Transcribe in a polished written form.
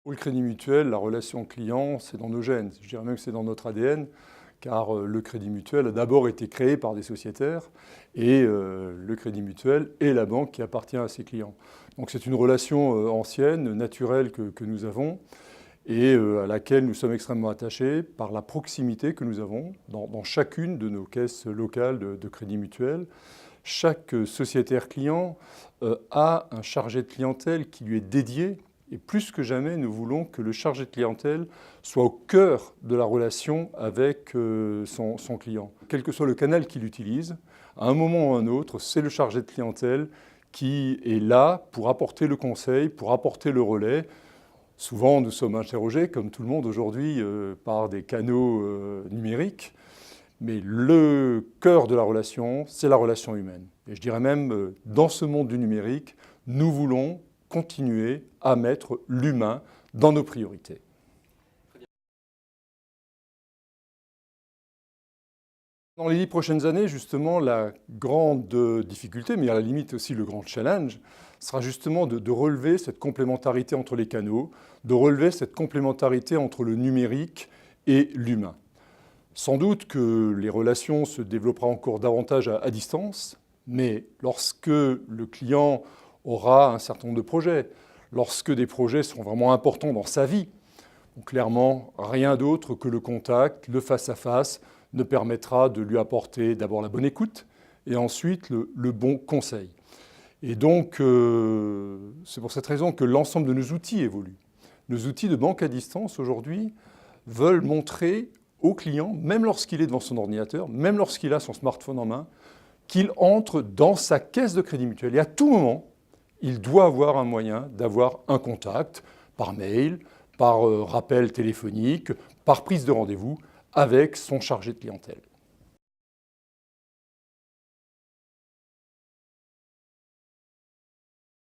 Pour le Crédit Mutuel, la relation client, c'est dans nos gènes. Je dirais même que c'est dans notre ADN, car le Crédit Mutuel a d'abord été créé par des sociétaires et le Crédit Mutuel est la banque qui appartient à ses clients. Donc c'est une relation ancienne, naturelle que nous avons et à laquelle nous sommes extrêmement attachés par la proximité que nous avons dans chacune de nos caisses locales de Crédit Mutuel. Chaque sociétaire client a un chargé de clientèle qui lui est dédié. Et plus que jamais, nous voulons que le chargé de clientèle soit au cœur de la relation avec son client. Quel que soit le canal qu'il utilise, à un moment ou à un autre, c'est le chargé de clientèle qui est là pour apporter le conseil, pour apporter le relais. Souvent, nous sommes interrogés, comme tout le monde aujourd'hui, par des canaux numériques. Mais le cœur de la relation, c'est la relation humaine. Et je dirais même, dans ce monde du numérique, nous voulons continuer à mettre l'humain dans nos priorités. Dans les 10 prochaines années, justement, la grande difficulté, mais à la limite aussi le grand challenge, sera justement de relever cette complémentarité entre les canaux, de relever cette complémentarité entre le numérique et l'humain. Sans doute que les relations se développeront encore davantage à distance, mais lorsque le client aura un certain nombre de projets, lorsque des projets seront vraiment importants dans sa vie, donc clairement, rien d'autre que le contact, le face-à-face, ne permettra de lui apporter d'abord la bonne écoute et ensuite le bon conseil. Et donc, c'est pour cette raison que l'ensemble de nos outils évoluent. Nos outils de banque à distance aujourd'hui veulent montrer au client, même lorsqu'il est devant son ordinateur, même lorsqu'il a son smartphone en main, qu'il entre dans sa caisse de Crédit Mutuel. Et à tout moment, il doit avoir un moyen d'avoir un contact par mail, par rappel téléphonique, par prise de rendez-vous avec son chargé de clientèle.